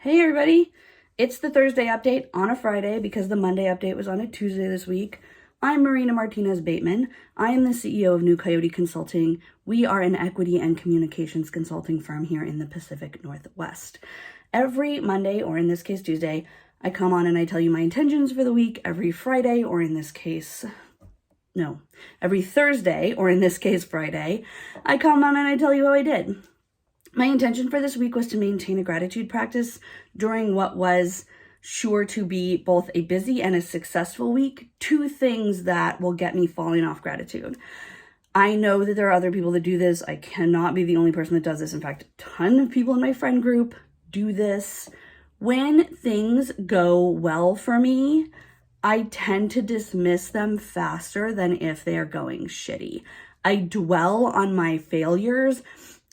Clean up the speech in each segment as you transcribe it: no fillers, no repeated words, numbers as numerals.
Hey everybody, it's the Thursday update on a Friday because the Monday update was on a Tuesday this week. I'm Marina Martinez-Bateman. I am the CEO of New Coyote Consulting. We are an equity and communications consulting firm here in the Pacific Northwest. Every Monday, or in this case Tuesday, I come on and I tell you my intentions for the week. Every Friday, or in this case, every Thursday, or in this case Friday, I come on and I tell you how I did. My intention for this week was to maintain a gratitude practice during what was sure to be both a busy and a successful week. Two things that will get me falling off gratitude. I know that there are other people that do this. I cannot be the only person that does this. In fact, a ton of people in my friend group do this. When things go well for me, I tend to dismiss them faster than if they are going shitty. I dwell on my failures.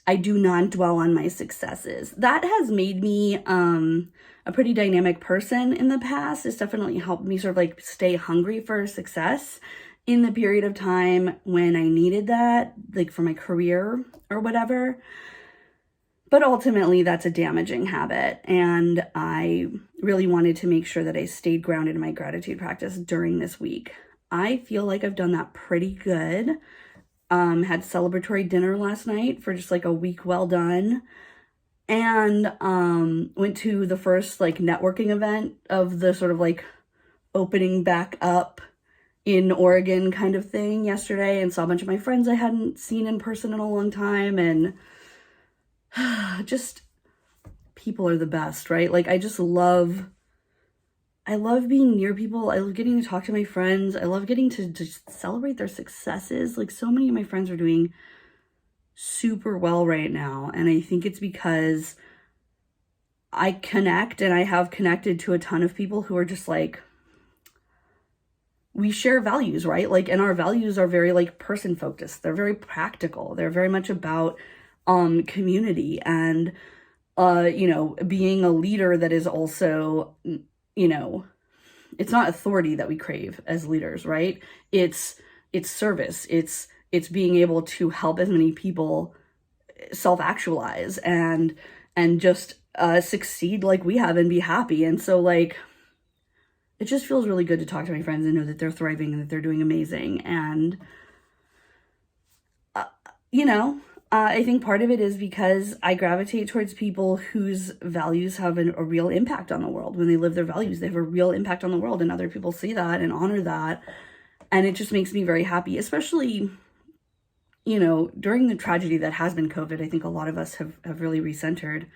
I do not dwell on my successes. That has made me a pretty dynamic person in the past. It's definitely helped me sort of like stay hungry for success in the period of time when I needed that, like for my career or whatever. But ultimately, that's a damaging habit. And I really wanted to make sure that I stayed grounded in my gratitude practice during this week. I feel like I've done that pretty good. Had celebratory dinner last night for just like a week well done, and went to the first like networking event of the sort of like opening back up in Oregon kind of thing yesterday, and saw a bunch of my friends I hadn't seen in person in a long time, and just people are the best, right? Like I love being near people. I love getting to talk to my friends. I love getting to just celebrate their successes. Like so many of my friends are doing super well right now. And I think it's because I connect and I have connected to a ton of people who are just like, we share values, right? Like, and our values are very like person focused. They're very practical. They're very much about community and, being a leader that is also, it's not authority that we crave as leaders, right? It's service. It's being able to help as many people self-actualize and just succeed like we have and be happy. And so like, it just feels really good to talk to my friends and know that they're thriving and that they're doing amazing. And, I think part of it is because I gravitate towards people whose values have a real impact on the world. When they live their values, they have a real impact on the world, and other people see that and honor that. And it just makes me very happy, especially, during the tragedy that has been COVID. I think a lot of us have really recentered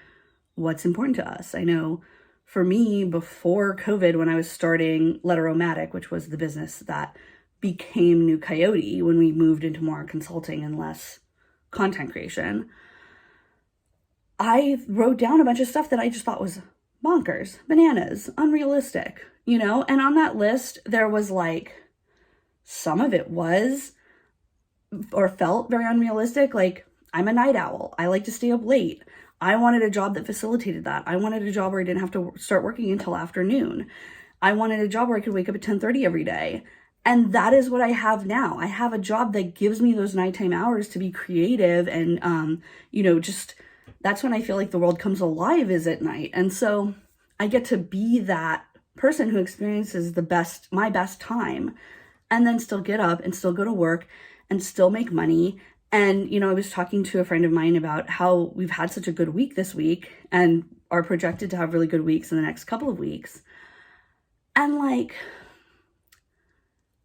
what's important to us. I know for me, before COVID, when I was starting Letter-O-Matic, which was the business that became New Coyote when we moved into more consulting and less content creation, I wrote down a bunch of stuff that I just thought was bonkers, bananas, unrealistic, and on that list, there was like, some of it was or felt very unrealistic. Like, I'm a night owl. I like to stay up late. I wanted a job that facilitated that. I wanted a job where I didn't have to start working until afternoon. I wanted a job where I could wake up at 10:30 every day. And that is what I have now. I have a job that gives me those nighttime hours to be creative and, just that's when I feel like the world comes alive, is at night. And so I get to be that person who experiences my best time, and then still get up and still go to work and still make money. And, I was talking to a friend of mine about how we've had such a good week this week and are projected to have really good weeks in the next couple of weeks. And like,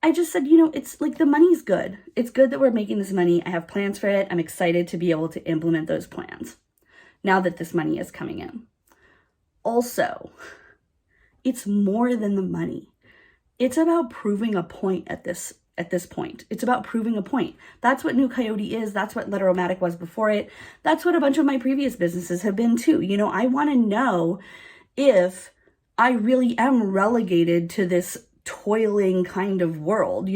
I just said, it's like the money's good. It's good that we're making this money. I have plans for it. I'm excited to be able to implement those plans now that this money is coming in. Also, it's more than the money. It's about proving a point at this point. It's about proving a point. That's what New Coyote is. That's what Letter-O-Matic was before it. That's what a bunch of my previous businesses have been too. I want to know if I really am relegated to this toiling kind of world.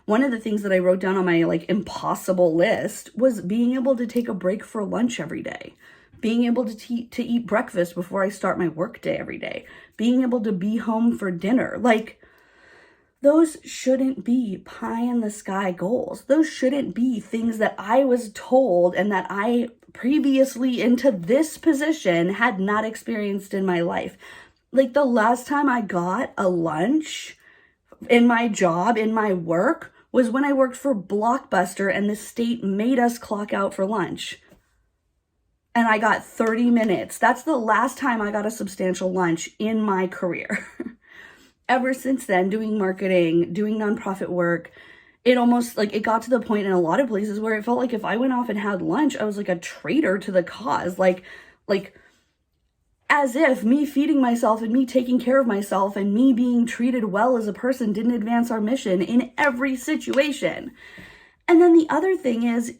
One of the things that I wrote down on my like impossible list was being able to take a break for lunch every day, being able to eat breakfast before I start my work day every day, being able to be home for dinner. Like, those shouldn't be pie in the sky goals. Those shouldn't be things that I was told and that I previously into this position had not experienced in my life. Like the last time I got a lunch in my job, in my work, was when I worked for Blockbuster and the state made us clock out for lunch. And I got 30 minutes. That's the last time I got a substantial lunch in my career. Ever since then, doing marketing, doing nonprofit work, it almost like it got to the point in a lot of places where it felt like if I went off and had lunch, I was like a traitor to the cause. Like as if me feeding myself and me taking care of myself and me being treated well as a person didn't advance our mission in every situation. And then the other thing is,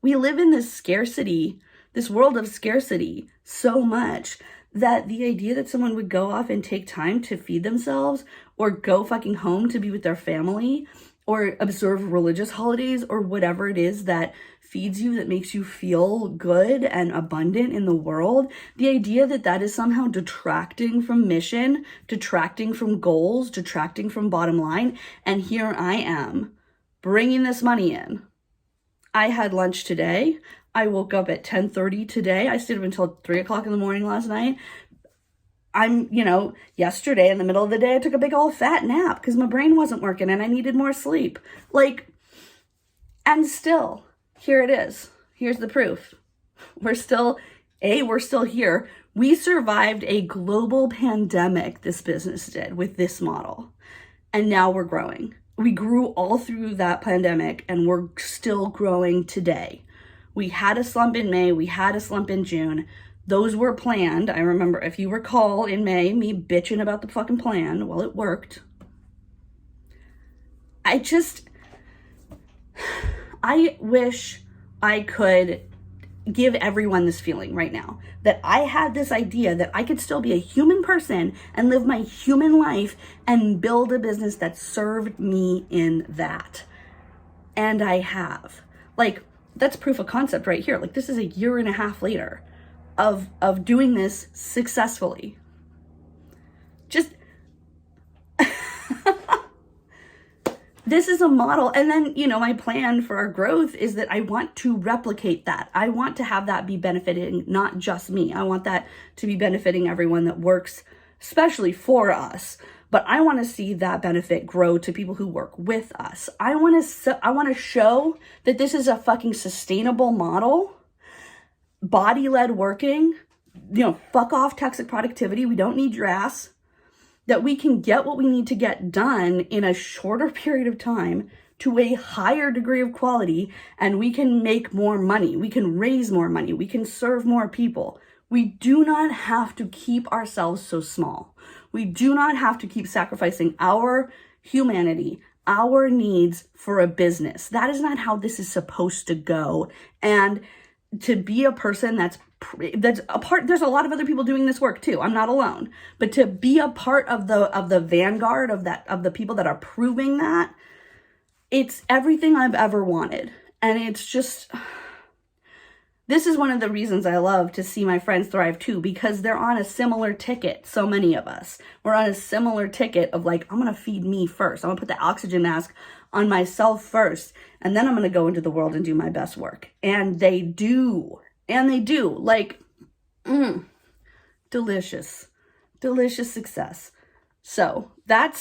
we live in this world of scarcity so much that the idea that someone would go off and take time to feed themselves or go fucking home to be with their family or observe religious holidays or whatever it is that feeds you, that makes you feel good and abundant in the world, the idea that that is somehow detracting from mission, detracting from goals, detracting from bottom line. And here I am bringing this money in. I had lunch today. I woke up at 10:30 today. I stayed up until 3 o'clock in the morning last night. Yesterday in the middle of the day, I took a big old fat nap because my brain wasn't working and I needed more sleep. And still, here it is. Here's the proof. We're still here. We survived a global pandemic, this business did, with this model. And now we're growing. We grew all through that pandemic and we're still growing today. We had a slump in May. We had a slump in June. Those were planned. I remember, if you recall, in May, me bitching about the fucking plan. Well, it worked. I wish I could give everyone this feeling right now that I had this idea that I could still be a human person and live my human life and build a business that served me in that. And I have. That's proof of concept right here. This is a year and a half later of doing this successfully. Just this is a model. And then, my plan for our growth is that I want to replicate that. I want to have that be benefiting not just me. I want that to be benefiting everyone that works, especially for us. But I want to see that benefit grow to people who work with us. I want to show that this is a fucking sustainable model, body-led working, fuck off toxic productivity. We don't need your ass. That we can get what we need to get done in a shorter period of time to a higher degree of quality, and we can make more money. We can raise more money. We can serve more people. We do not have to keep ourselves so small. We do not have to keep sacrificing our humanity, our needs for a business. That is not how this is supposed to go. And to be a person that's a part, there's a lot of other people doing this work too. I'm not alone. But to be a part of the vanguard of the people that are proving that, it's everything I've ever wanted. And it's just, this is one of the reasons I love to see my friends thrive too, because they're on a similar ticket. So many of us, we're on a similar ticket of I'm going to feed me first. I'm going to put the oxygen mask on myself first. And then I'm going to go into the world and do my best work. And they do. Delicious success. So that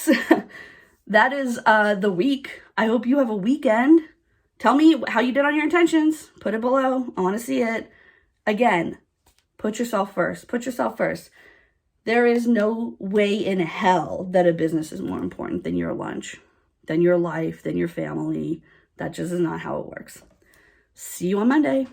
is the week. I hope you have a weekend. Tell me how you did on your intentions. Put it below. I want to see it. Again, put yourself first. Put yourself first. There is no way in hell that a business is more important than your lunch, than your life, than your family. That just is not how it works. See you on Monday.